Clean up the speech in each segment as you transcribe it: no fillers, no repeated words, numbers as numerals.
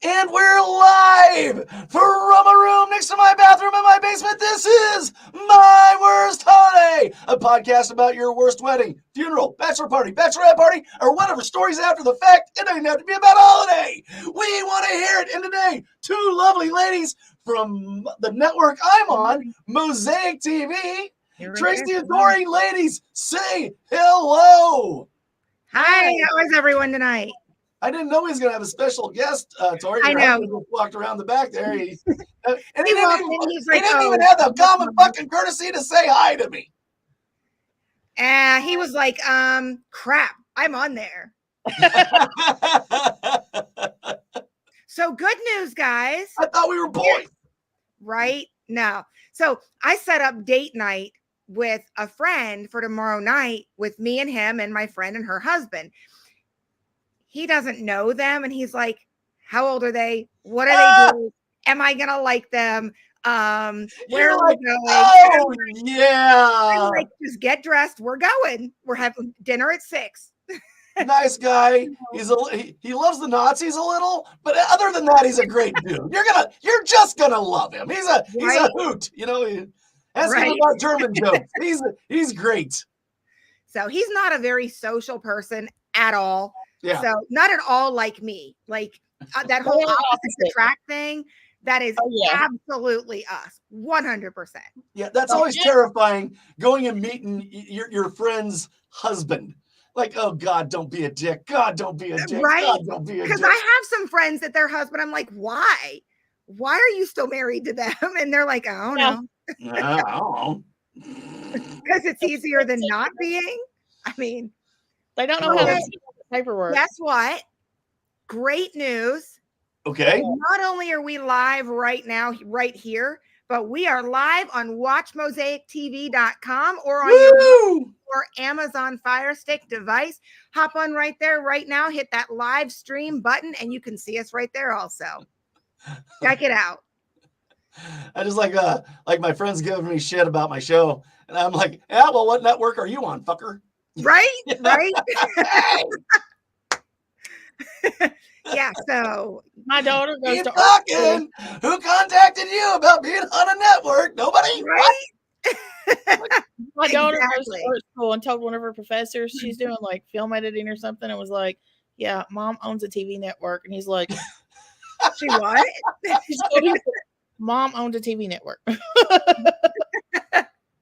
And we're live from a room next to my bathroom in my basement. This is My Worst Holiday, a podcast about your worst wedding, funeral, bachelor party, bachelorette party, or whatever stories after the fact. It doesn't have to be about a holiday. We want to hear it. And today, two lovely ladies from the network I'm on, Mosaic TV. Tracy and Tori, ladies, say hello. Hi, how is everyone tonight? I didn't know he was going to have a special guest, Tori. I know. Just walked around the back there. And he He walked in, he's like, didn't even have the common fucking courtesy to say hi to me. He was like, crap, I'm on there. So good news, guys. I thought we were boys. Right? No. So I set up date night with a friend for tomorrow night with me and him and my friend and her husband. He doesn't know them, and he's like, how old are they? What are they doing? Am I gonna like them? Where are we going? Oh, yeah. I'm like, just get dressed. We're going. We're having dinner at 6. Nice guy. He loves the Nazis a little, but other than that, he's a great dude. You're just gonna love him. He's a hoot. You know, ask him about German jokes. He's great. So he's not a very social person at all. Yeah. So not at all like me. Like that whole opposite attract thing. That is absolutely us. 100%. Yeah, that's always terrifying. Going and meeting your friend's husband. Like, oh God, don't be a dick. God, don't be a dick. Right? God, don't be a dick. Because I have some friends that their husband, I'm like, why? Why are you still married to them? And they're like, I don't know. I don't know. Because it's easier than not being. I mean, they don't know how to do paperwork. Guess what? Great news. Okay. Not only are we live right now, right here, but we are live on watchmosaictv.com or on your or Amazon Fire Stick device. Hop on right there right now, hit that live stream button, and you can see us right there also. Check it out. I just like my friends giving me shit about my show. And I'm like, yeah, well, what network are you on, fucker? Right? Right? Yeah, so my daughter goes to talking. Who contacted you about being on a network? Nobody, right? My daughter goes to art school and told one of her professors she's doing like film editing or something, and was like, "Yeah, Mom owns a TV network," and he's like, "She what?" Mom owns a TV network.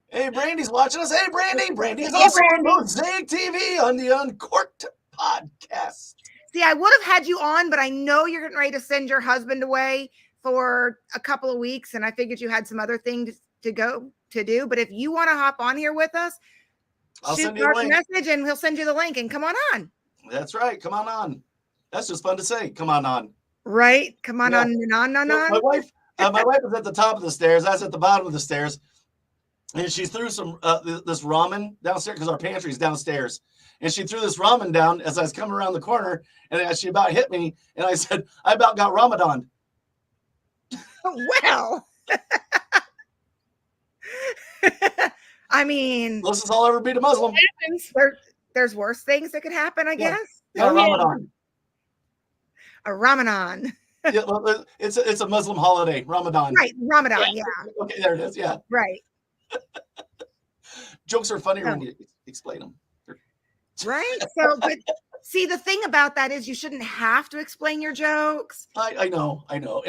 Hey, Brandy's watching us. Hey, Brandy. Brandy's also on Mosaic TV on the Uncorked podcast. See, I would have had you on, but I know you're getting ready to send your husband away for a couple of weeks, and I figured you had some other things to go to do. But if you want to hop on here with us, I'll shoot send you a message, and he'll send you the link. And come on. That's right. Come on. That's just fun to say. Come on. Right? Come on on. My wife is at the top of the stairs. I was at the bottom of the stairs, and she threw some this ramen downstairs because our pantry's downstairs. And she threw this ramen down as I was coming around the corner, and she about hit me. And I said, I about got Ramadan. Well, I mean, closest I'll ever be to Muslim. There's worse things that could happen, I guess. Ramadan. A Ramadan. Yeah, well, it's a Muslim holiday, Ramadan. Right, Ramadan, yeah. Okay, there it is, yeah. Right. Jokes are funnier when you explain them. Right? So, but see, the thing about that is you shouldn't have to explain your jokes. I know. And I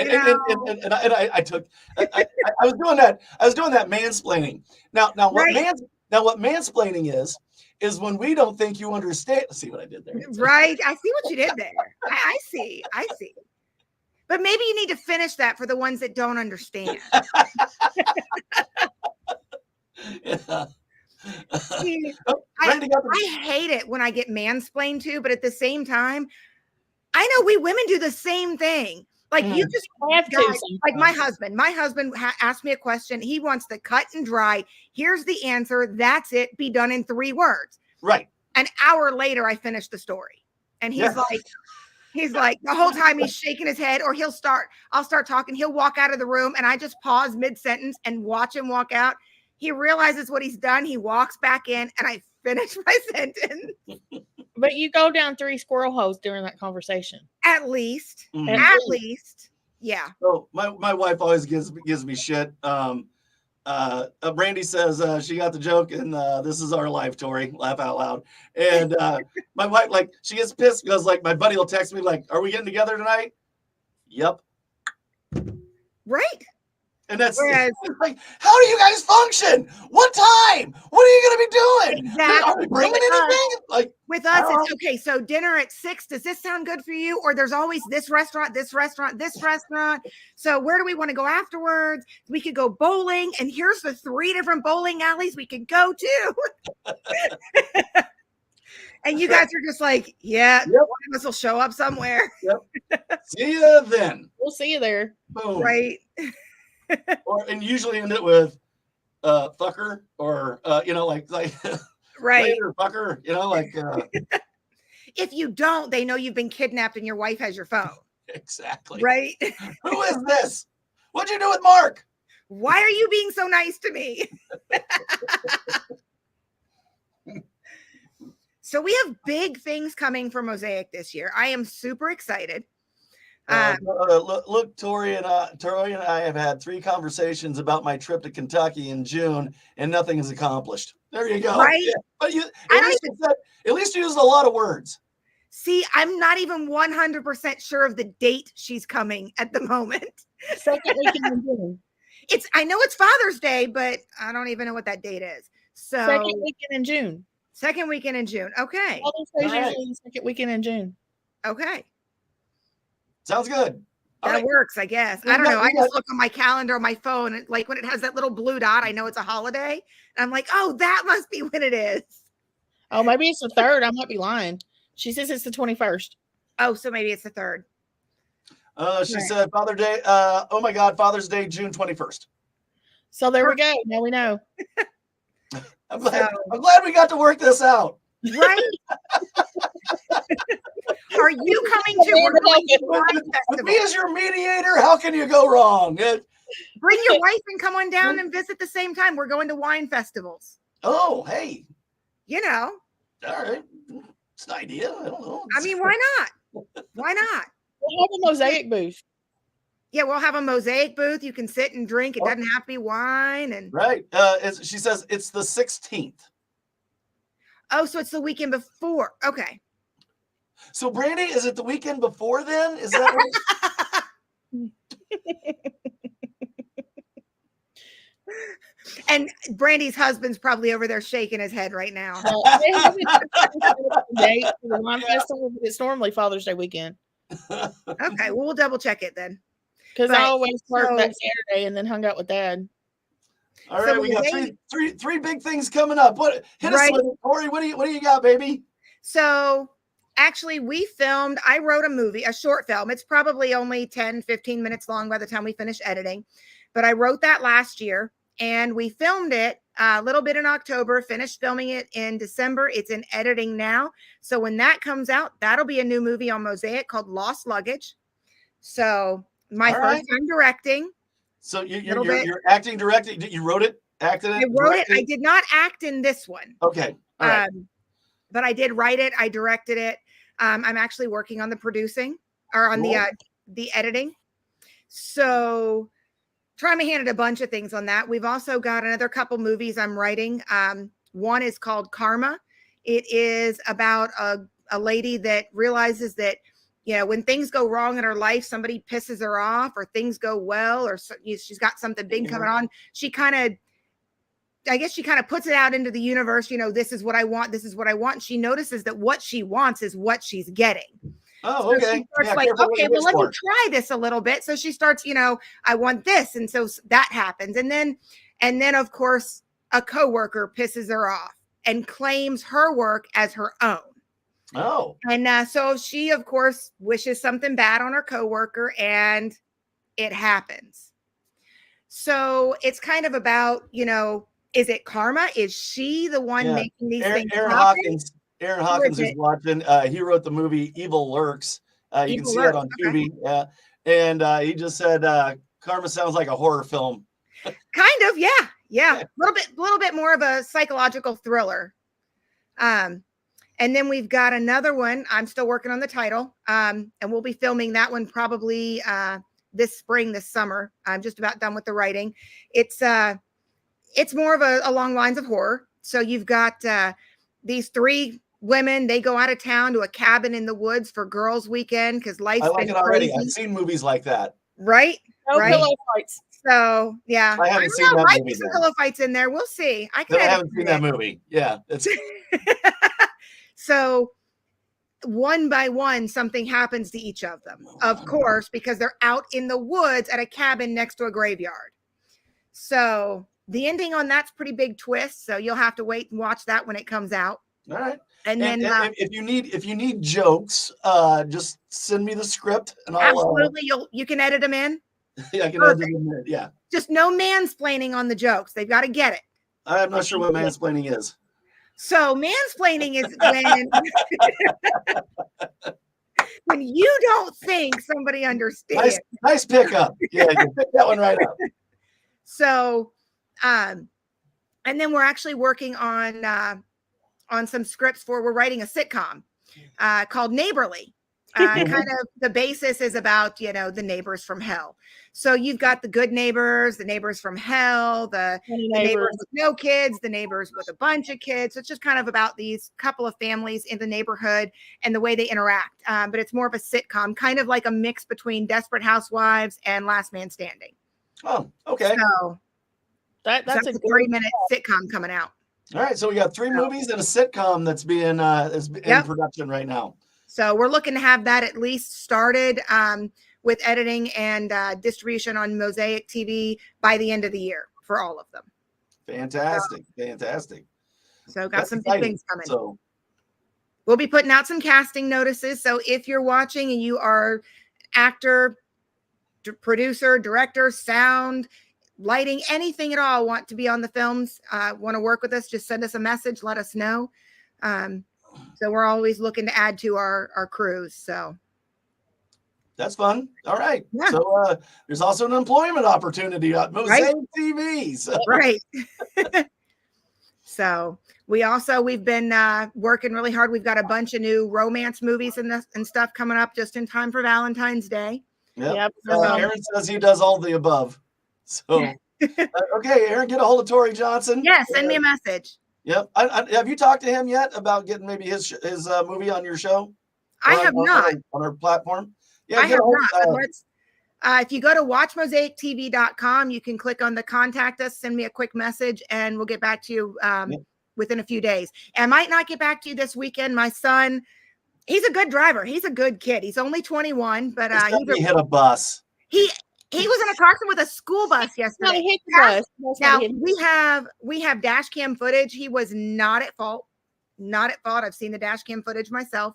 was doing that. I was doing that mansplaining. Now what mansplaining is when we don't think you understand. See what I did there? Right. I see what you did there. I see. But maybe you need to finish that for the ones that don't understand. Yeah. See, I hate it when I get mansplained to, but at the same time, I know we women do the same thing. Like you just have to. Like my husband asked me a question. He wants the cut and dry. Here's the answer. That's it. Be done in 3 words. Right. An hour later, I finished the story, and he's like the whole time he's shaking his head, or I'll start talking. He'll walk out of the room, and I just pause mid-sentence and watch him walk out. He realizes what he's done. He walks back in, and I finish my sentence. But you go down 3 squirrel holes during that conversation. At least. Mhm. At least. Yeah. So my wife always gives me shit. Brandy says she got the joke, and this is our life, Tori. Laugh out loud. And my wife, like, she gets pissed because, like, my buddy will text me, like, "Are we getting together tonight?" Yep. Right. And that's Whereas, like, how do you guys function? What time? What are you going to be doing? Exactly. Are we bringing anything? Like, with us, it's okay. So dinner at 6. Does this sound good for you? Or there's always this restaurant, this restaurant, this restaurant. So where do we want to go afterwards? We could go bowling. And here's the 3 different bowling alleys we could go to. And you guys are just like, yeah, Yep. one of us will show up somewhere. Yep. See you then. We'll see you there. Boom. Right. And usually end it with fucker, or like Right. later fucker, like If you don't, they know you've been kidnapped and your wife has your phone. exactly. Right. Who is this? What'd you do with Mark? Why are you being so nice to me? So we have big things coming for Mosaic this year. I am super excited. Look, Tori and I have had 3 conversations about my trip to Kentucky in June, and nothing is accomplished. There you go. Right? Yeah. But at least you used a lot of words. See, I'm not even 100% sure of the date she's coming at the moment. Second weekend in June. I know it's Father's Day, but I don't even know what that date is. So Second weekend in June. Second weekend in June. Okay. Father's Day is usually the second weekend in June. Okay. Sounds good. That works, I guess. I don't know. I just look on my calendar on my phone, and like when it has that little blue dot, I know it's a holiday. And I'm like, oh, that must be when it is. Oh, maybe it's the 3rd. I might be lying. She says it's the 21st. Oh, so maybe it's the 3rd. She said Father's Day. Oh my God, Father's Day, June 21st. So there we go. Now we know. I'm glad we got to work this out. Right? Are you coming to Wine With me as your mediator, how can you go wrong? Bring your wife and come on down and visit the same time. We're going to wine festivals. Oh, hey. All right. It's an idea. I don't know. I mean, why not? Why not? We'll have a Mosaic booth. Yeah, we'll have a Mosaic booth. You can sit and drink. It doesn't have to be wine. And right. She says it's the 16th. Oh, so it's the weekend before. Okay. So, Brandy, is it the weekend before then? Is that right? And Brandy's husband's probably over there shaking his head right now. It's normally Father's Day weekend. Okay, well, we'll double check it then. Because I always worked that Saturday and then hung out with Dad. All right, we got three big things coming up. Hit us with it, Tori. What do you got, baby? So actually, I wrote a short film. It's probably only 10, 15 minutes long by the time we finish editing. But I wrote that last year, and we filmed it a little bit in October, finished filming it in December. It's in editing now. So when that comes out, that'll be a new movie on Mosaic called Lost Luggage. So my first time directing. So you're acting, directing. You wrote it, acted it? I wrote it. I did not act in this one. Okay. All right. But I did write it. I directed it. I'm actually working on the producing or on the editing. So trying my hand at a bunch of things on that. We've also got another couple movies I'm writing. One is called Karma. It is about a lady that realizes that, when things go wrong in her life, somebody pisses her off, or things go well, or she's got something big coming on. She kind of puts it out into the universe. This is what I want. This is what I want. And she notices that what she wants is what she's getting. Oh, okay. So she starts okay, well, let me try this a little bit. So she starts, I want this. And so that happens. And then of course, a coworker pisses her off and claims her work as her own. Oh. And so she, of course, wishes something bad on her coworker, and it happens. So it's kind of about, is it karma? Is she the one making these things happen? Aaron Hawkins is watching. He wrote the movie Evil Lurks. You can see it on Tubi. Yeah. And he just said, karma sounds like a horror film. Kind of, yeah. A little bit more of a psychological thriller. And then we've got another one. I'm still working on the title. And we'll be filming that one probably this spring, this summer. I'm just about done with the writing. It's more of along lines of horror. So you've got these 3 women. They go out of town to a cabin in the woods for girls' weekend because life's I like been it already. crazy. I've seen movies like that. Right? No Right. pillow fights. So yeah, I haven't seen that might movie. be some pillow fights in there. We'll see. I haven't seen that movie. Yeah, it's so one by one, something happens to each of them, of course, because they're out in the woods at a cabin next to a graveyard. So the ending on that's pretty big twist. So you'll have to wait and watch that when it comes out. all right. And then if you need jokes, just send me the script and I'll absolutely you can edit them in. Yeah, I can edit them in. Yeah. Just no mansplaining on the jokes. They've got to get it. I'm not sure what mansplaining is. So mansplaining is when you don't think somebody understands. Nice pickup. Yeah, you picked that one right up. So, and then we're actually working on some scripts we're writing a sitcom called Neighborly. Kind of the basis is about, the neighbors from hell. So you've got the good neighbors, the neighbors from hell, the neighbors with no kids, the neighbors with a bunch of kids. So it's just kind of about these couple of families in the neighborhood and the way they interact. But it's more of a sitcom, kind of like a mix between Desperate Housewives and Last Man Standing. Oh, okay. So that's a 30-minute sitcom coming out. All right, so we got 3 movies and a sitcom that's being in production right now. So we're looking to have that at least started with editing and distribution on Mosaic TV by the end of the year for all of them. Fantastic. So got some big things coming. So we'll be putting out some casting notices. So if you're watching and you are actor, producer, director, sound, lighting, anything at all, want to be on the films, want to work with us, just send us a message, let us know. So we're always looking to add to our crews. So that's fun. All right. Yeah. So there's also an employment opportunity at Mosaic TV. So. Right. So we've been working really hard. We've got a bunch of new romance movies and stuff coming up just in time for Valentine's Day. Yep. Aaron says he does all the above. So okay, Aaron, get a hold of Tori Jonson. Yeah, send me a message. Yep. Have you talked to him yet about getting maybe his movie on your show? I have not. On our platform? Yeah, I have not. If you go to watchmosaictv.com, you can click on the contact us, send me a quick message, and we'll get back to you within a few days. And I might not get back to you this weekend. My son, he's a good driver. He's a good kid. He's only 21, but he hit a bus. He was in a car with a school bus yesterday. No, he hit the bus. Now we have dash cam footage. He was not at fault. Not at fault. I've seen the dash cam footage myself,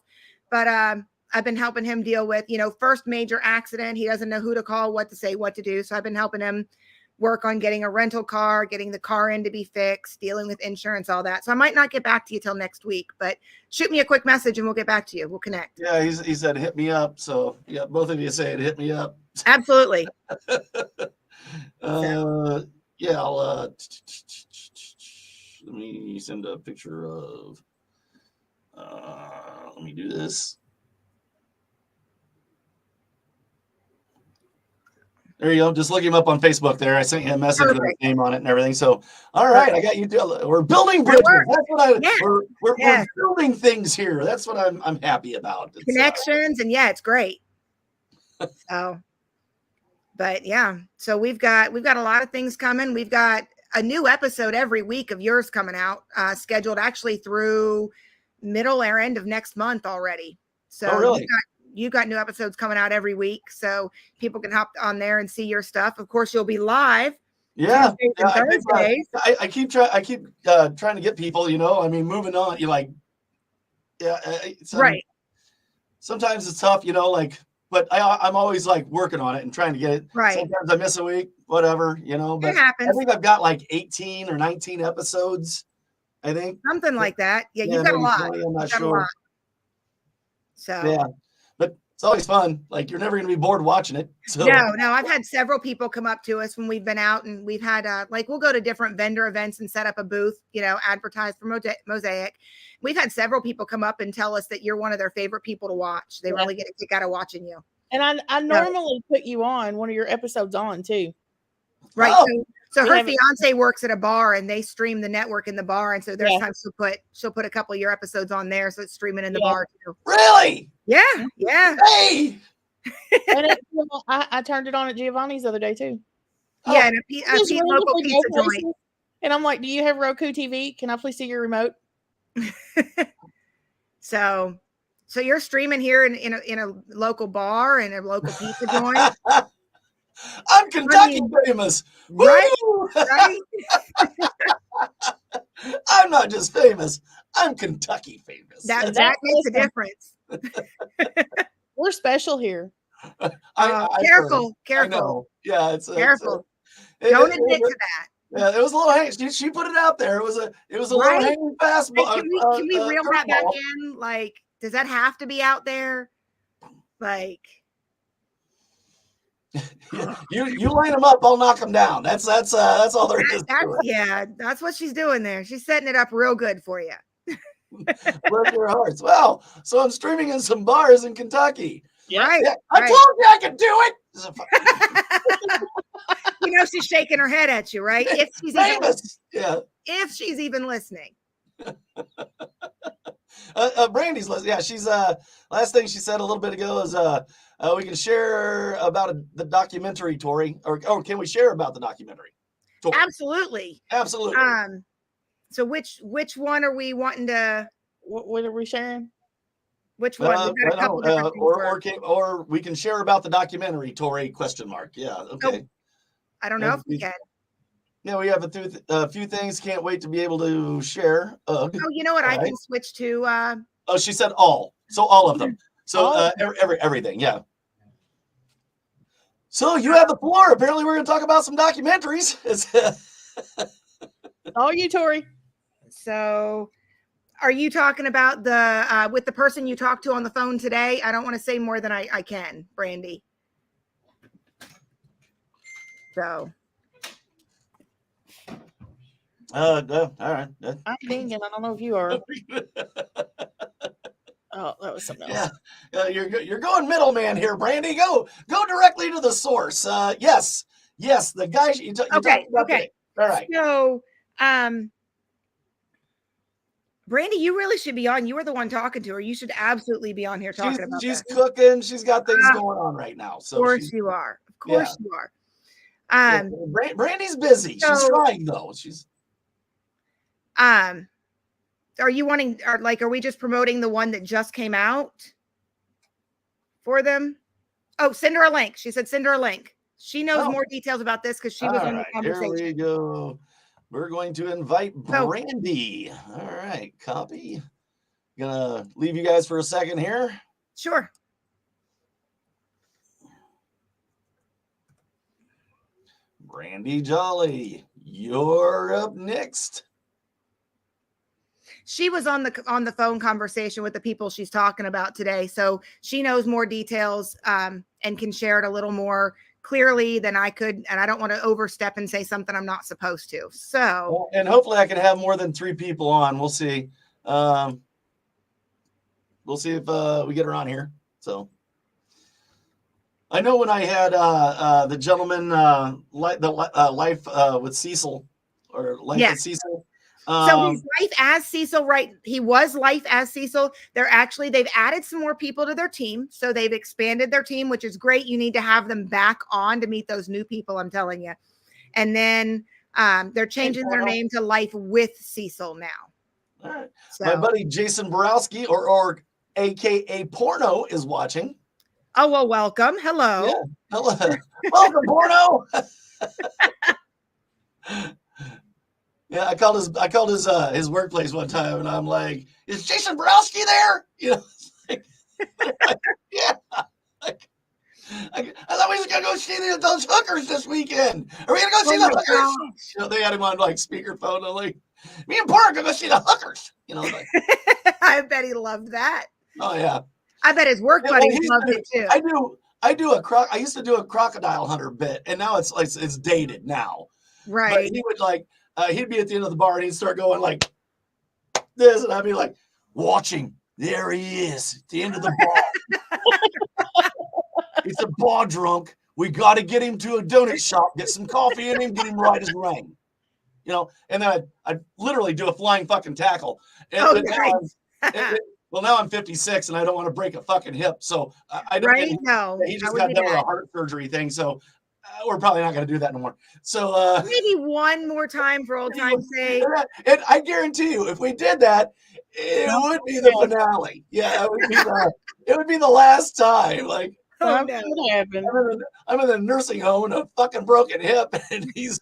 but I've been helping him deal with, first major accident. He doesn't know who to call, what to say, what to do. So I've been helping him work on getting a rental car, getting the car in to be fixed, dealing with insurance, all that. So I might not get back to you till next week, but shoot me a quick message and we'll get back to you. We'll connect. Yeah, he said, hit me up. So yeah, both of you say it, hit me up. Absolutely. Yeah, I'll let me send a picture of let me do this. There you go. Just look him up on Facebook there. I sent you a message with his name on it and everything. So, all right, I got you. We're building bridges. That's what we're building things here. That's what I'm happy about. Connections and it's great. So, but yeah, so we've got a lot of things coming. We've got a new episode every week of yours coming out, scheduled actually through middle or end of next month already. So really? You got new episodes coming out every week, so people can hop on there and see your stuff. Of course, you'll be live. Yeah, Thursdays. I keep trying to get people. Moving on. You're like, right. Sometimes it's tough, but I'm always like working on it and trying to get it. Right. Sometimes I miss a week, whatever, But it happens. I think I've got like 18 or 19 episodes. I think something like that. Yeah, you've got a lot. 20, I'm not sure. So yeah. But It's always fun. Like, you're never going to be bored watching it. So No, I've had several people come up to us when we've been out, and we've had like, we'll go to different vendor events and set up a booth, advertise for Mosaic. We've had several people come up and tell us that you're one of their favorite people to watch. They really get a kick out of watching you. And I normally put you on one of your episodes on too. Right. Oh, so her fiance works at a bar, and they stream the network in the bar. And so there's times she'll put a couple of your episodes on there. So it's streaming in the bar too. Really? Yeah. Yeah. Hey. And I turned it on at Giovanni's the other day too. Yeah. And a local pizza joint. And I'm like, do you have Roku TV? Can I please see your remote? So you're streaming here in a local bar and a local pizza joint. I'm Kentucky famous. Right? Right? I'm not just famous. I'm Kentucky famous. That makes a difference. We're special here. Careful. I know. Yeah, it's careful. Don't admit to that. Yeah, it was a little hanging. She put it out there. It was a little hanging fastball. Can we reel that back in? Like, does that have to be out there? Like, you line them up, I'll knock them down. That's all there is. That's what she's doing there. She's setting it up real good for you. Bless your hearts. Well, so I'm streaming in some bars in Kentucky. Yeah, right. Yeah, I told you I could do it. She's shaking her head at you, right? If she's famous. If she's even listening. Brandy's listening. Yeah, she's last thing she said a little bit ago is we can share about the documentary, Tori, or can we share about the documentary? Tori? Absolutely. So which one are we wanting to? What are we sharing? Which one? We've got a couple different things or we can share about the documentary, Tori? ? Yeah. Okay. Oh, I don't know if we can. Yeah, we have a few things. Can't wait to be able to share. You know what? I can switch to. Oh, she said all. So all of them. So everything. Yeah. So you have the floor. Apparently, we're going to talk about some documentaries. All you, Tori. So, are you talking about the with the person you talked to on the phone today? I don't want to say more than I can, Brandy. So. All right. I'm thinking. I don't know if you are. Oh, that was something else. Yeah, you're going middleman here, Brandy. Go directly to the source. Yes, the guy. Okay. All right. So, Brandy, you really should be on. You were the one talking to her. You should absolutely be on here talking about She's this. cooking. She's got things going on right now. So of course you are. Of course you are. Brandy's busy. She's trying though. She's. Are you wanting, are we just promoting the one that just came out for them? Oh, send her a link. She said, send her a link. She knows more details about this because she was in the conversation. Here we go. We're going to invite Brandy. All right, copy. Gonna leave you guys for a second here. Sure. Brandy Jolly, you're up next. She was on the phone conversation with the people she's talking about today, so she knows more details and can share it a little more clearly than I could. And I don't want to overstep and say something I'm not supposed to. So, and hopefully I can have more than 3 people on. We'll see. We'll see if we get her on here. So, I know when I had the gentleman life with Cecil or life with Cecil. So his life as Cecil, right? He was life as Cecil. They've added some more people to their team. So they've expanded their team, which is great. You need to have them back on to meet those new people, I'm telling you. And then they're changing their name to Life with Cecil now. All right. So, my buddy Jason Borowski or AKA Porno is watching. Oh, well, welcome. Hello. Yeah. Hello. Welcome, Porno. Yeah, I called his workplace one time, and I'm like, "Is Jason Borowski there?" Yeah. I thought we was gonna go see those hookers this weekend. Are we gonna go see the hookers? They had him on like speakerphone. I'm like, me and Porter are gonna go see the hookers. I bet he loved that. Oh yeah. I bet his work buddies loved it too. I used to do a crocodile hunter bit, and now it's dated now. Right. But he would he'd be at the end of the bar and he'd start going like this, and I'd be like, watching. There he is at the end of the bar. It's a bar drunk. We got to get him to a donut shop, get some coffee in him, get him right as rain. And then I'd literally do a flying fucking tackle. And now I'm 56 and I don't want to break a fucking hip. So I don't. Right? No. He just got done with a heart surgery thing. So we're probably not going to do that no more. So maybe one more time for old time's sake. And I guarantee you, if we did that, it would be the finale. Yeah, it would be the last time. Like, I'm in the nursing home with a fucking broken hip, and he's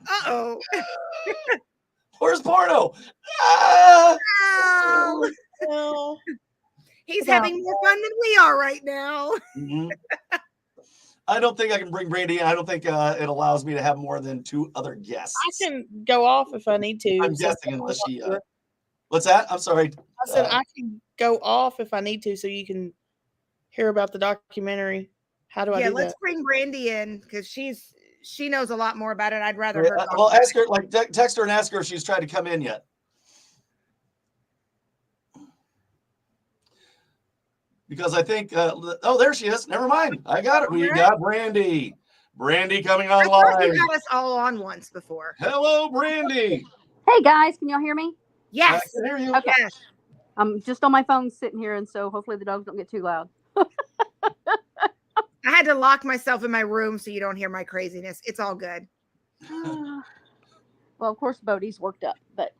Uh-oh. Where's Porno? Oh. He's having more fun than we are right now. Mm-hmm. I don't think I can bring Brandy in. I don't think it allows me to have more than 2 other guests. I can go off if I need to. I'm guessing unless she. What's that? I'm sorry. I said I can go off if I need to, so you can hear about the documentary. How do I do that? Yeah, let's bring Brandy in because she knows a lot more about it. I'd rather her. Well, ask her, text her and ask her if she's tried to come in yet. Because I think, there she is. Never mind. I got it. We got Brandy. Brandy coming online. You got us all on once before. Hello, Brandy. Hey, guys. Can y'all hear me? Yes. I can hear you. Okay. I'm just on my phone sitting here, and so hopefully the dogs don't get too loud. I had to lock myself in my room so you don't hear my craziness. It's all good. Well, of course, Bodie's worked up, but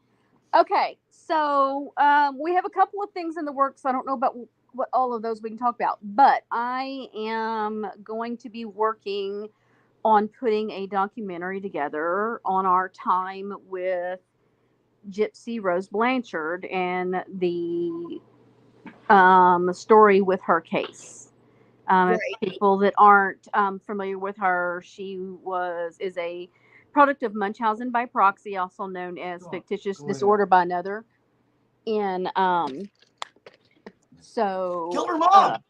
okay. So we have a couple of things in the works. I don't know about what all of those we can talk about, but I am going to be working on putting a documentary together on our time with Gypsy Rose Blanchard and the story with her case. Right. People that aren't familiar with her, she is a product of Munchausen by proxy, also known as fictitious disorder by another. And so killed her mom.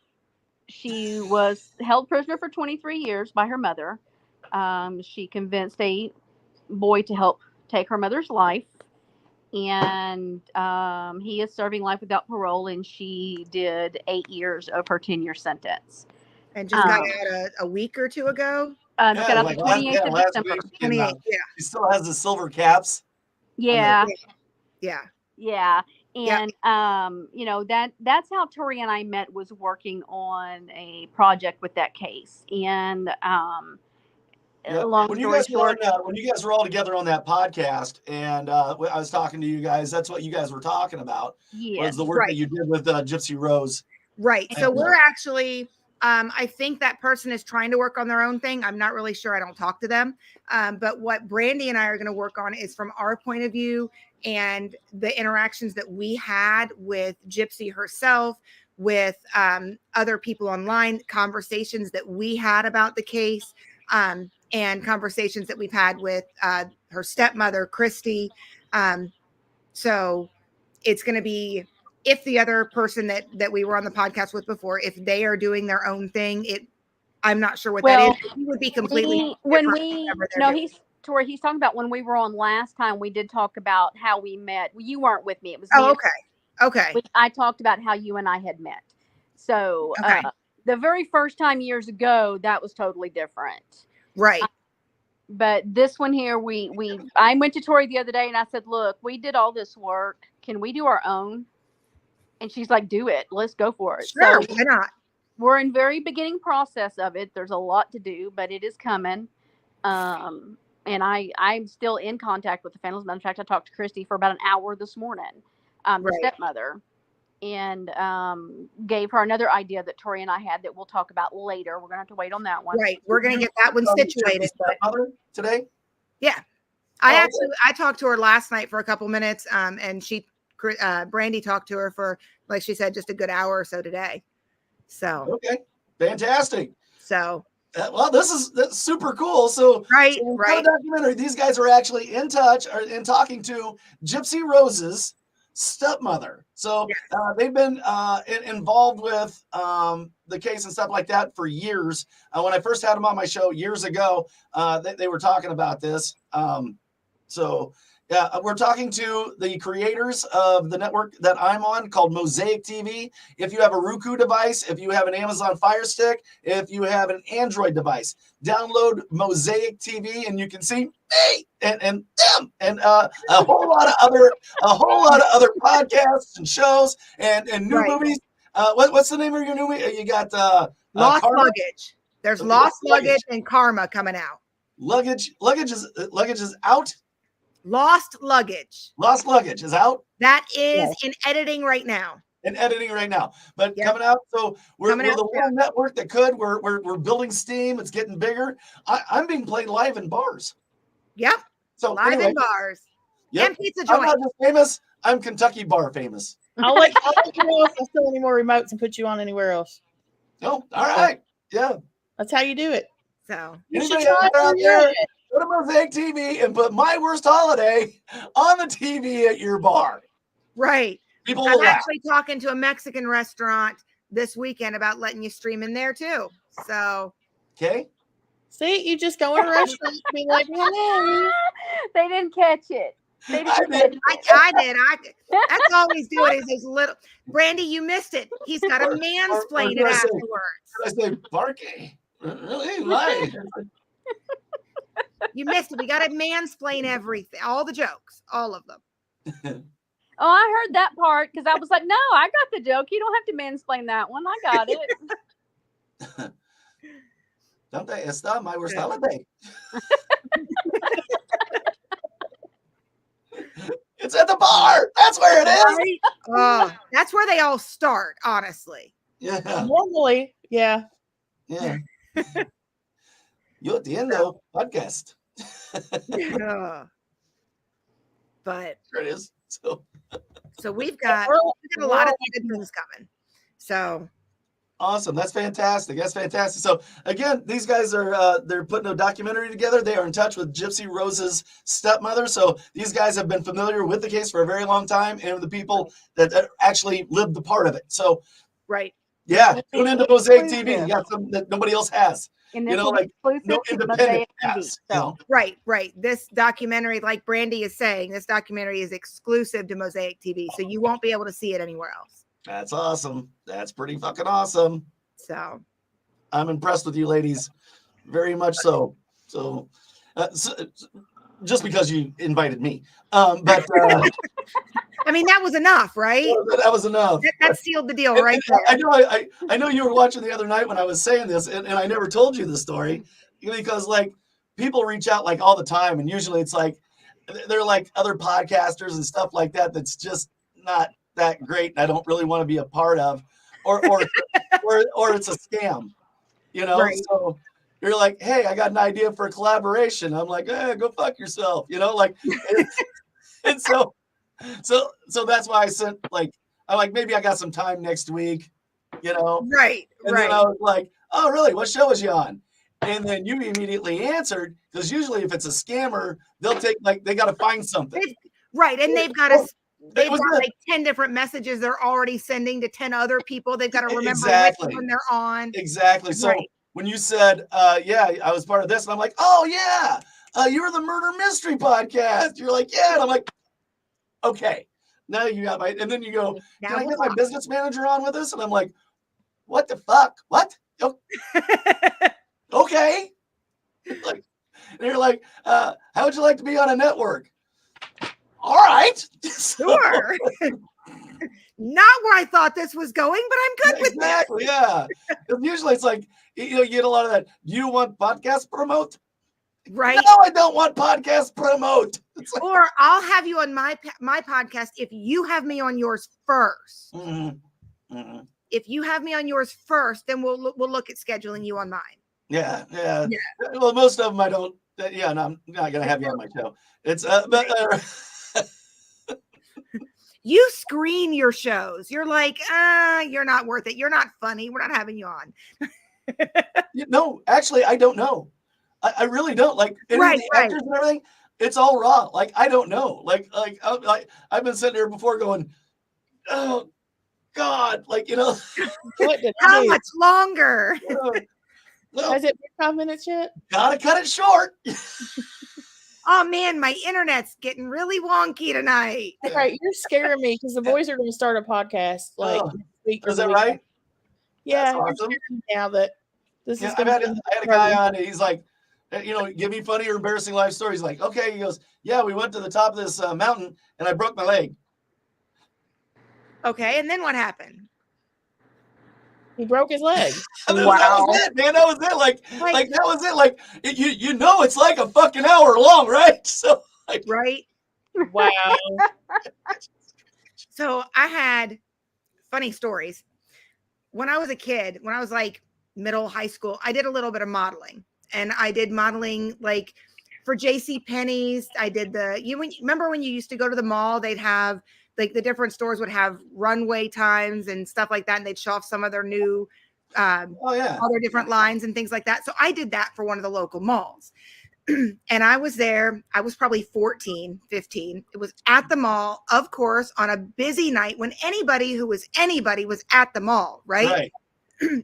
She was held prisoner for 23 years by her mother. She convinced a boy to help take her mother's life. And he is serving life without parole, and she did 8 years of her 10-year sentence. And just got out a week or two ago? Got out the 28th of December. 28th, yeah. She still has the silver caps. Yeah. Yeah. Yeah. And, that's how Tori and I met, was working on a project with that case. And when you guys were all together on that podcast, and I was talking to you guys, that's what you guys were talking about. Was the work that you did with Gypsy Rose. Right. So we're actually, I think that person is trying to work on their own thing. I'm not really sure. I don't talk to them. But what Brandy and I are going to work on is from our point of view and the interactions that we had with Gypsy herself, with other people online, conversations that we had about the case, and conversations that we've had with her stepmother, Christy. So it's going to be, if the other person that we were on the podcast with before, if they are doing their own thing, I'm not sure what that is. He would be completely Tori, he's talking about when we were on last time, we did talk about how we met. Well, you weren't with me. It was me. Okay. I talked about how you and I had met. So the very first time years ago, that was totally different. Right. But this one here, I went to Tori the other day and I said, look, we did all this work. Can we do our own? And she's like, do it. Let's go for it. Sure, why not? We're in very beginning process of it. There's a lot to do, but it is coming. And I'm still in contact with the families. Matter of fact, I talked to Christy for about an hour this morning, the stepmother, and gave her another idea that Tori and I had that we'll talk about later. We're going to have to wait on that one. Right. We're going to get that one situated. Stepmother today? Yeah. I talked to her last night for a couple minutes, and Brandy talked to her for, like she said, just a good hour or so today. So. Okay. Fantastic. So. Well, that's super cool. So, right. Documentary. These guys are actually in touch and talking to Gypsy Roses stepmother. So they've been involved with the case and stuff like that for years. When I first had them on my show years ago, they were talking about this. So we're talking to the creators of the network that I'm on called Mosaic TV. If you have a Roku device, if you have an Amazon Fire Stick, if you have an Android device, download Mosaic TV and you can see me and them and a whole lot of other podcasts and shows and new movies. What's the name of your new movie? You got Lost Karma? Luggage. There's Lost Luggage and Karma coming out. Luggage is out. Lost Luggage. Lost Luggage is out. That is in editing right now. But coming out. So we're the one network that could. We're building steam. It's getting bigger. I'm being played live in bars. Yep. So live in bars. Yep. And pizza joints. I'm not just famous. I'm Kentucky bar famous. I'll let you know if I still any more remotes and put you on anywhere else. Oh, all right. Yeah. That's how you do it. So anybody out there, go to Mosaic TV and put My Worst Holiday on the TV at your bar. Right. People I'm will laugh. actually talking to a Mexican restaurant this weekend about letting you stream in there too. So okay. See, you just go in a restaurant and be like, hello. They didn't catch it. I did. That's all he's doing is those little. Brandy, you missed it. He's got to mansplain it afterwards. I say, Barky. Really? Why? You missed it. We got to mansplain everything, all the jokes, all of them. Oh, I heard that part because I was like, no, I got the joke. You don't have to mansplain that one. I got it. ¿Dónde está my worst holiday? It's at the bar. That's where it is. Right? That's where they all start, honestly. Yeah. Normally, yeah. Yeah. Yo entiendo podcast. But there it is. So we've got a lot of good things coming. So awesome. That's fantastic. So again, these guys are they're putting a documentary together. They are in touch with Gypsy Rose's stepmother. So these guys have been familiar with the case for a very long time and the people that actually lived the part of it. So right. Yeah, tune into Mosaic TV. You got something that nobody else has. And this like no independent has. So. Right. This documentary, like Brandy is saying, this documentary is exclusive to Mosaic TV, so you won't be able to see it anywhere else. That's awesome. That's pretty fucking awesome. So I'm impressed with you ladies, very much so. So just because you invited me, but. I mean, that was enough, right? That was enough. That sealed the deal, right there. I know you were watching the other night when I was saying this, and I never told you the story because like people reach out like all the time, and usually it's like they're like other podcasters and stuff like that. That's just not that great. And I don't really want to be a part of, or it's a scam, Right. So you're like, hey, I got an idea for a collaboration. I'm like, go fuck yourself, and so. So that's why I sent I'm like, maybe I got some time next week, Right. And then I was like, oh, really? What show was you on? And then you immediately answered because usually if it's a scammer, they'll take they got to find something. Right. And they've got like 10 different messages they're already sending to 10 other people. They've got to remember which one they're on. Exactly. So when you said, yeah, I was part of this, and I'm like, oh, yeah, you were the Murder Mystery Podcast. You're like, yeah. And I'm like, okay, now you got and then you go, can I get my business manager on with us? And I'm like, what the fuck? What? Okay. And you're like, how would you like to be on a network? All right. Sure. Not where I thought this was going, but I'm good with exactly, yeah. Usually it's like, you get a lot of that. Do you want podcast promote? Right. No, I don't want podcast promote. Or I'll have you on my podcast if you have me on yours first. Mm-hmm. Mm-hmm. If you have me on yours first, then we'll look at scheduling you on mine. Yeah. Well, most of them I don't. Yeah, no, I'm not gonna have you on my show. It's you screen your shows. You're like, you're not worth it. You're not funny. We're not having you on. No, actually, I don't know. I really don't. Like any of the actors and everything, it's all raw. Like, I don't know. I've been sitting here before going, oh God, like, What did I How do? much longer? well, Has it been 5 minutes yet? gotta cut it short. Oh man, my internet's getting really wonky tonight. Okay, you're scaring me because the boys are going to start a podcast like Oh, next week. Or Is the that week right? after. Yeah, That's you're awesome. scaring me now that this Yeah, is I going to had a guy on. He's like, give me funny or embarrassing life stories. Like, okay, he goes, yeah, we went to the top of this mountain and I broke my leg. Okay, and then what happened? He broke his leg. That was it, man. That was it. Like that was it. Like it's like a fucking hour long, right? So right. Wow. So I had funny stories. When I was a kid, when I was like middle high school, I did a little bit of modeling, and I did modeling like for JC Penney's. I did remember when you used to go to the mall, they'd have like the different stores would have runway times and stuff like that. And they'd show off some of their new, all their different lines and things like that. So I did that for one of the local malls. And I was there. I was probably 14, 15. It was at the mall, of course, on a busy night when anybody was at the mall, right?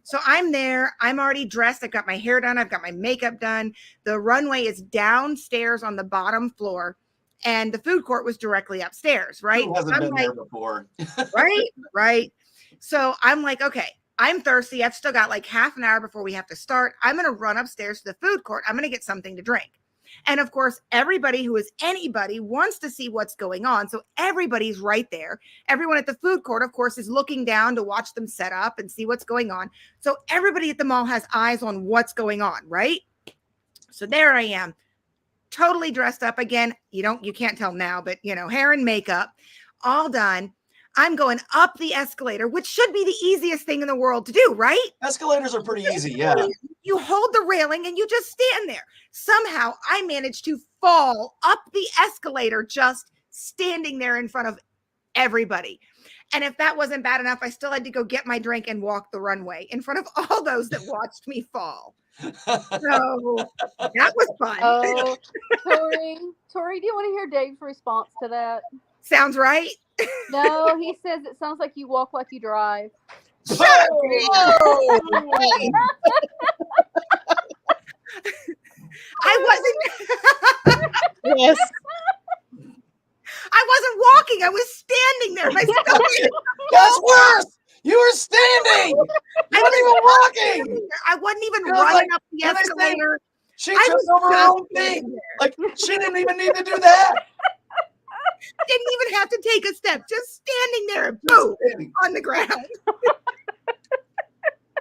So I'm there. I'm already dressed. I've got my hair done. I've got my makeup done. The runway is downstairs on the bottom floor, and the food court was directly upstairs, right? Who hasn't been there before? Right. So I'm like, okay, I'm thirsty. I've still got like half an hour before we have to start. I'm going to run upstairs to the food court. I'm going to get something to drink. And of course, everybody who is anybody wants to see what's going on. So everybody's right there. Everyone at the food court, of course, is looking down to watch them set up and see what's going on. So everybody at the mall has eyes on what's going on, right? So there I am, totally dressed up again. You can't tell now, but hair and makeup, all done. I'm going up the escalator, which should be the easiest thing in the world to do, right? Escalators are pretty easy, yeah. You hold the railing and you just stand there. Somehow I managed to fall up the escalator just standing there in front of everybody. And if that wasn't bad enough, I still had to go get my drink and walk the runway in front of all those that watched me fall. So that was fun. Oh, Tori, do you want to hear Dave's response to that? Sounds right. No, he says it sounds like you walk like you drive. Shut up, Yes. I wasn't walking. I was standing there. That's worse. You were standing. You weren't even walking. I wasn't even running up the escalator. She tripped over her own feet. Like, she didn't even need to do that. Didn't even have to take a step. Just standing there, boom, on the ground.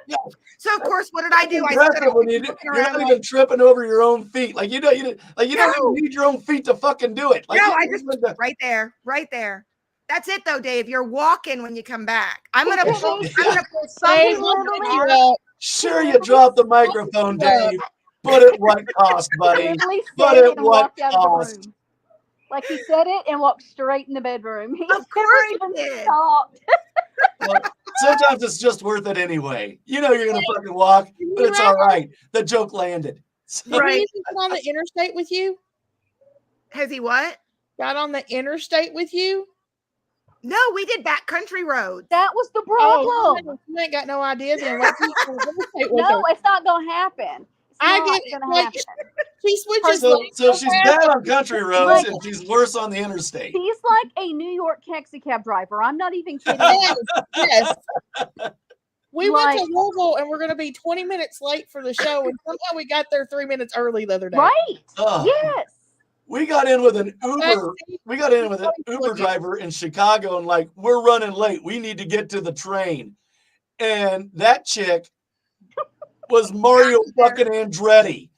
Yeah. So of course, what did I do? You're not even tripping over your own feet. Like you don't even need your own feet to fucking do it. Like, no, I just right there. That's it though, Dave. You're walking when you come back. I'm gonna pull something. Sure, you dropped the microphone, Dave. But at what cost, buddy? But at what cost? Like he said it and walked straight in the bedroom. He of course even stopped. Well, sometimes it's just worth it anyway. You're gonna fucking walk, but it's all right. The joke landed. So. Right. Did he get on the interstate with you? Has he what? Got on the interstate with you? No, we did backcountry roads. That was the problem. You ain't got no idea then. No, it's not gonna happen. I get it. She switches. So she's bad on country roads and she's worse on the interstate. He's like a New York taxi cab driver. I'm not even kidding. Yes. We went to Louisville and we're going to be 20 minutes late for the show, and somehow we got there 3 minutes early the other day. Right? Yes. We got in with an Uber. We got in with an Uber driver in Chicago, and we're running late. We need to get to the train, and that chick was Mario fucking Andretti.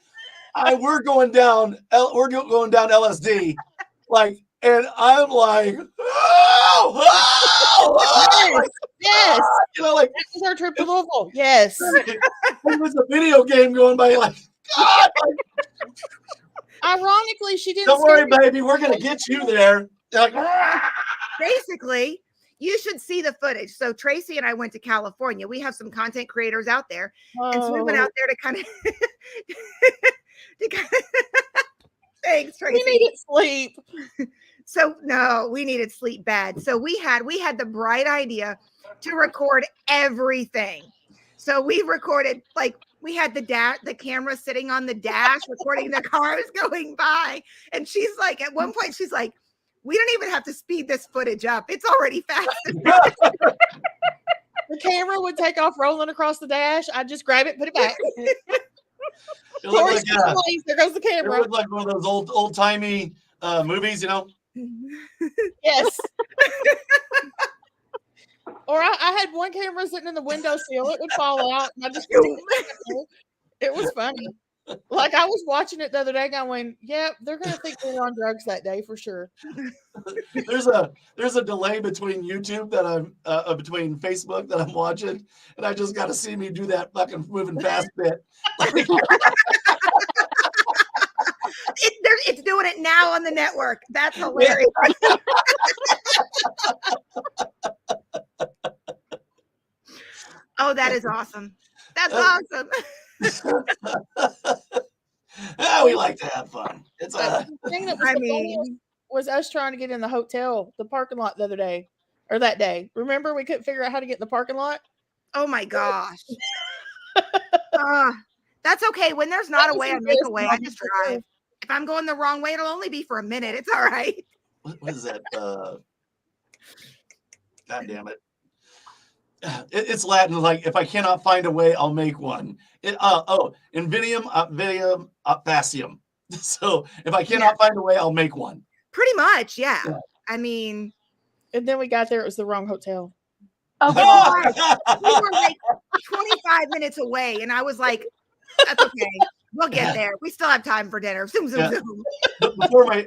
We're going down LSD, and I'm like, yes, that was our trip to Louisville. Yes, it was a video game going by. God. Ironically, she didn't. Don't worry, baby. We're gonna get you there. Basically, you should see the footage. So Tracy and I went to California. We have some content creators out there. And so we went out there to kind of Thanks, We Tracy. needed sleep. So no, we needed sleep bad. So we had the bright idea to record everything. So we recorded, like, we had the camera sitting on the dash recording the cars going by. And she's like, at one point, she's like, we don't even have to speed this footage up. It's already fast enough. The camera would take off rolling across the dash. I'd just grab it, put it back. It looked like, There goes the it camera. looked like one of those old timey movies, you know. Yes. Or I had one camera sitting in the windowsill. It would fall out. And I just it was funny. Like I was watching it the other day going, yeah, they're going to think we were on drugs that day for sure. There's a delay between YouTube that I'm between Facebook that I'm watching, and I just got to see me do that fucking moving fast bit. It's doing it now on the network. That's hilarious. Oh, that is awesome. That's awesome. We like to have fun. It's The thing that was funniest was us trying to get in the hotel, the parking lot the other day, or that day. Remember, we couldn't figure out how to get in the parking lot. Oh my gosh. That's okay. When there's not a way, I make a way. I just drive. If I'm going the wrong way, it'll only be for a minute. It's all right. what is that? God damn it. It's Latin. Like, if I cannot find a way, I'll make one. Invidium videum facium. So if I cannot find a way, I'll make one. Pretty much, yeah. I mean, and then we got there; it was the wrong hotel. Oh God. We were like 25 minutes away, and I was like, "That's okay, we'll get there. We still have time for dinner." Zoom, zoom, zoom.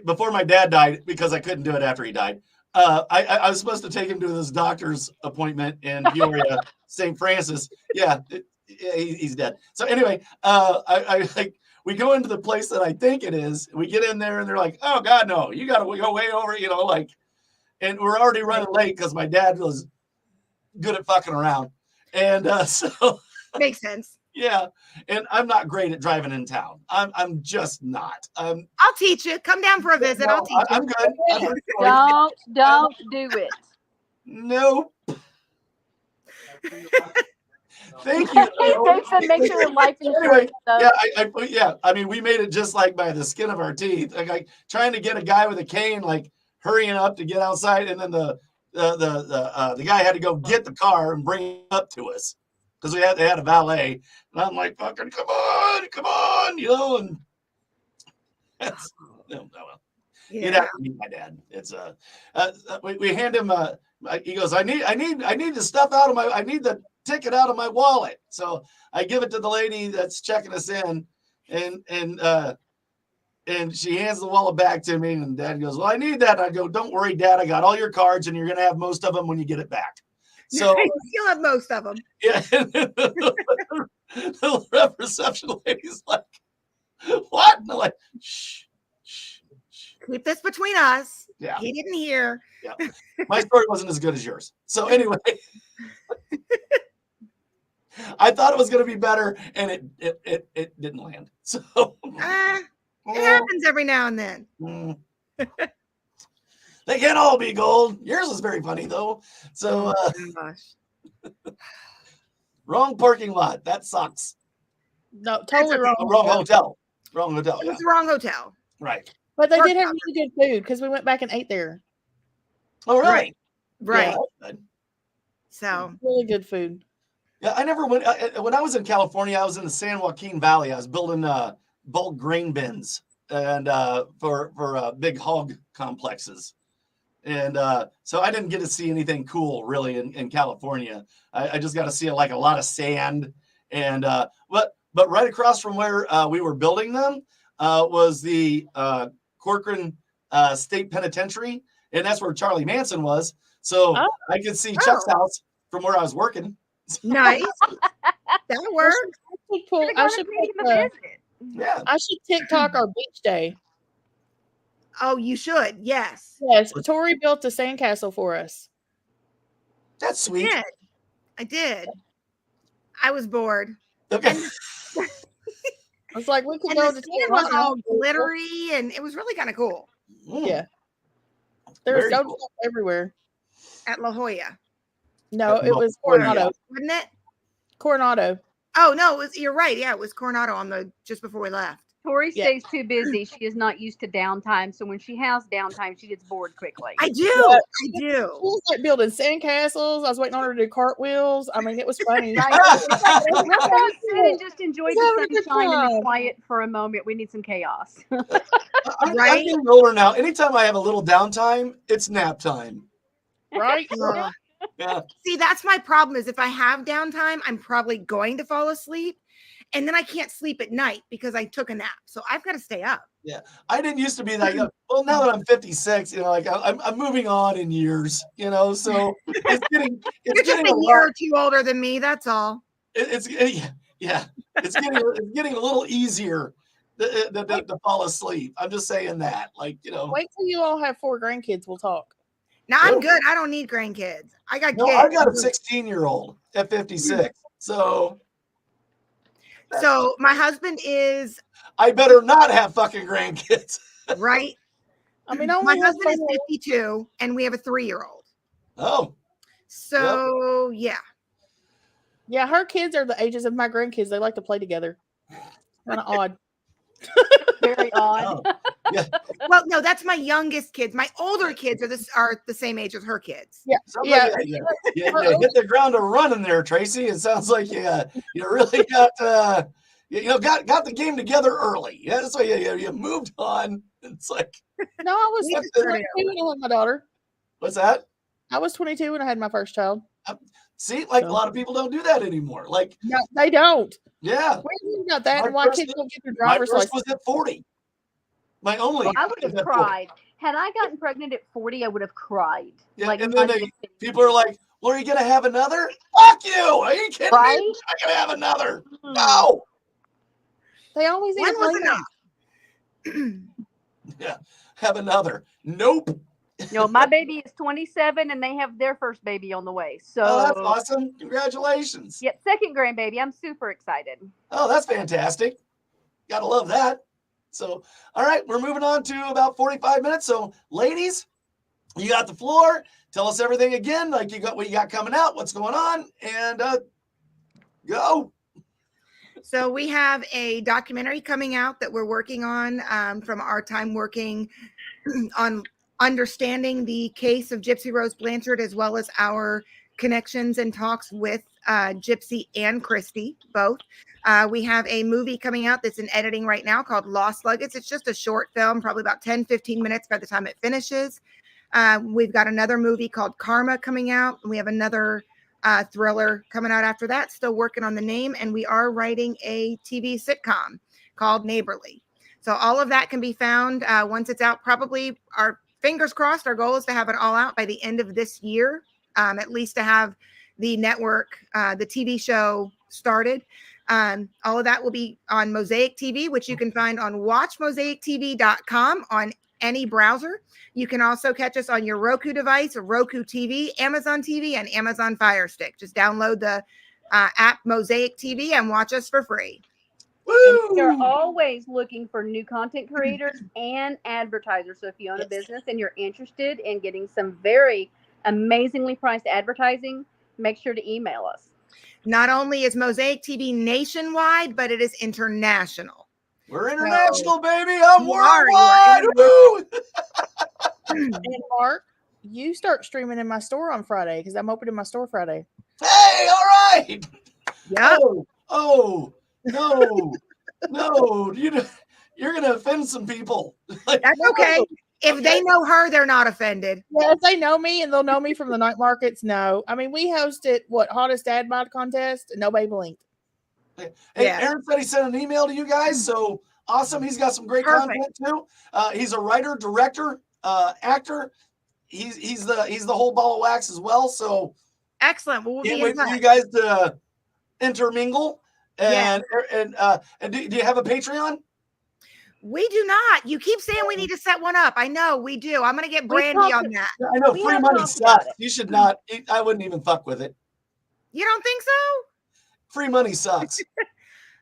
Before my dad died, because I couldn't do it after he died. I was supposed to take him to this doctor's appointment in Peoria, St. Francis. Yeah, he's dead. So anyway, we go into the place that I think it is. We get in there and they're like, "Oh God, no, you got to go way over," and we're already running late because my dad was good at fucking around, and so makes sense. Yeah, and I'm not great at driving in town. I'm just not. I'll teach you. Come down for a visit. No, I'll teach you. I'm good. Don't do it. Nope. Thank you. Dave said, make sure your life insurance. Yeah, I mean, we made it just like by the skin of our teeth. Like trying to get a guy with a cane, like hurrying up to get outside, and then the guy had to go get the car and bring it up to us because they had a valet, and I'm like, fucking come on, and that's you'd have to meet my dad. It's we hand him he goes, I need the stuff out of I need the ticket out of my wallet. So I give it to the lady that's checking us in, and she hands the wallet back to me, and Dad goes, well, I need that. And I go, don't worry, Dad, I got all your cards, and you're gonna have most of them when you get it back. So you'll have most of them. Yeah. The reception lady's like, what? And I'm like, shh. Keep this between us. Yeah. He didn't hear. Yeah. My story wasn't as good as yours. So anyway, I thought it was going to be better, and it didn't land. So it happens every now and then. They can't all be gold. Yours is very funny though. So wrong parking lot. That sucks. No, totally wrong. Wrong hotel. Wrong hotel. It was the wrong hotel. Right. But they did have really good food because we went back and ate there. Oh, really? Right. Yeah, so really good food. Yeah, I never went. When I was in California, I was in the San Joaquin Valley. I was building bulk grain bins and for big hog complexes. And so I didn't get to see anything cool really in California. I just got to see a lot of sand. And but right across from where we were building them was the Corcoran State Penitentiary. And that's where Charlie Manson was. So I could see Chuck's house from where I was working. Nice. That works. I should TikTok our beach day. Oh, you should. Yes. Yes. Tori built a sandcastle for us. That's sweet. I did. I was bored. Okay. I was like, we could And go the to sand was all glittery, and it was really kind of cool Yeah. There's Very donuts cool. everywhere. at La Jolla, No, At it was La Jolla. Coronado. wasn't it? Coronado. Oh no, you're right. Yeah, it was Coronado on the just before we left. Tori Yeah. stays too busy. She is not used to downtime. So when she has downtime, she gets bored quickly. I do. Yeah. I She do. was like building sandcastles. I was waiting on her to do cartwils. I mean, it was funny. Right? It's like, let's go sit and just enjoy We're having a the good sunshine and the time. quiet for a moment. We need some chaos. I'm Right? getting older now. Anytime I have a little downtime, it's nap time. Right? Uh, Yeah. See, that's my problem is if I have downtime, I'm probably going to fall asleep. And then I can't sleep at night because I took a nap. So I've got to stay up. I didn't used to be that young. Well, now that I'm 56, like I'm moving on in years, so it's getting You're just getting a a year lot. or two older than me. That's all. It's it's getting a little easier to fall asleep. I'm just saying that, Wait till you all have 4 grandkids. We'll talk. Now I'm Really? good. I don't need grandkids. I got No, kids. I've got a 16-year-old at 56, so So my husband is I better not have fucking grandkids. right. I mean, My only one husband is family- 52 and we have a 3-year-old. Oh, So yeah. Yeah, her kids are the ages of my grandkids. They like to play together. Kind of odd. Very odd. oh. Yeah. Well, no, that's my youngest kids. My older kids are the same age as her kids. Yeah. Somebody, you hit the ground to running there, Tracy. It sounds like you really got got the game together early. Yeah, so you moved on. It's like, No, I was We 22 when I had my daughter. what's that? I was 22 when I had my first child. See, like a lot of people don't do that anymore. Like, No, they don't. yeah, What do you mean about that? My And why first- kids don't get their my driver's first license? was at 40. My only. I would was have at 40. cried. Had I gotten pregnant at 40, I would have cried. Yeah, Like, and not then even kidding. people are like, "Well, are you gonna have another? Fuck you! Are you kidding Right? me? I'm not gonna have another. Hmm. No. They always One end up was like enough. Yeah, have another. Nope. No, my baby is 27 and they have their first baby on the way. So, Oh, that's awesome! Congratulations. yep, second grandbaby. I'm super excited. Oh, that's fantastic. Gotta love that. So, all right, we're moving on to about 45 minutes. So, ladies, you got the floor. Tell us everything again, like what you got coming out, what's going on, and go. So we have a documentary coming out that we're working on from our time working on understanding the case of Gypsy Rose Blanchard, as well as our connections and talks with Gypsy and Christy, both. We have a movie coming out that's in editing right now called Lost Luggage. It's just a short film, probably about 10, 15 minutes by the time it finishes. We've got another movie called Karma coming out. We have another thriller coming out after that. Still working on the name, and we are writing a TV sitcom called Neighborly. So all of that can be found once it's out. Probably, our fingers crossed, our goal is to have it all out by the end of this year, at least to have the network, the TV show started. All of that will be on Mosaic TV, which you can find on watchmosaictv.com on any browser. You can also catch us on your Roku device, Roku TV, Amazon TV, and Amazon Fire Stick. Just download the app Mosaic TV and watch us for free. And we are always looking for new content creators and advertisers. So if you own a business and you're interested in getting some very amazingly priced advertising, make sure to email us. Not only is Mosaic TV nationwide, but it is international. We're international, baby. You I'm are, you worldwide. are Woo! And Mark, you start streaming in my store on Friday because I'm opening my store Friday. Hey, all right. Yeah. Oh, no. You're gonna offend some people. That's okay. If they know her, they're not offended. Yeah, if they know me and they'll know me from the night markets, no. I mean, we hosted hottest ad mod contest and nobody blinked. Hey, Yeah. Aaron said he sent an email to you guys, so awesome. He's got some great Perfect. content too. He's a writer, director, actor. He's the whole ball of wax as well. So Excellent. We'll can't be wait in for touch. you guys to intermingle. Yeah. And do you have a Patreon? We do not. You keep saying we need to set one up. I know we do. I'm going to get We Brandy talked- on that. I know We free have money talked about sucks. it. You should not. I wouldn't even fuck with it. You don't think so? Free money sucks.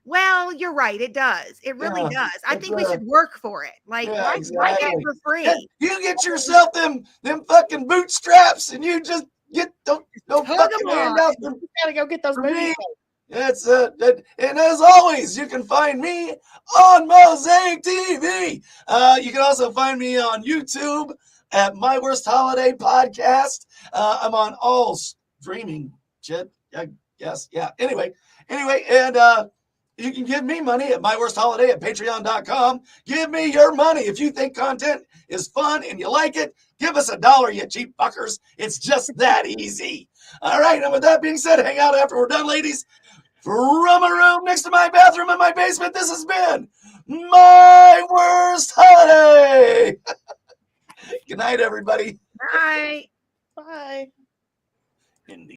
Well, you're right. It does. It really Yeah, does. I it's, think we should work for it. Like, yeah, why get it exactly. for Yeah, free? you get yourself them fucking bootstraps, and you just get don't Tug fucking 'em on. handouts them You gotta go get those for booties. me. That's and as always, you can find me on Mosaic TV. You can also find me on YouTube at My Worst Holiday Podcast. I'm on all streaming shit, I guess. Yeah. Anyway, and you can give me money at myworstholiday at patreon.com. Give me your money. If you think content is fun and you like it, give us $1, you cheap fuckers. It's just that easy. All right. And with that being said, hang out after we're done, ladies. From a room next to my bathroom in my basement, this has been My Worst Holiday. Good night, everybody. Bye. Bye. Indeed.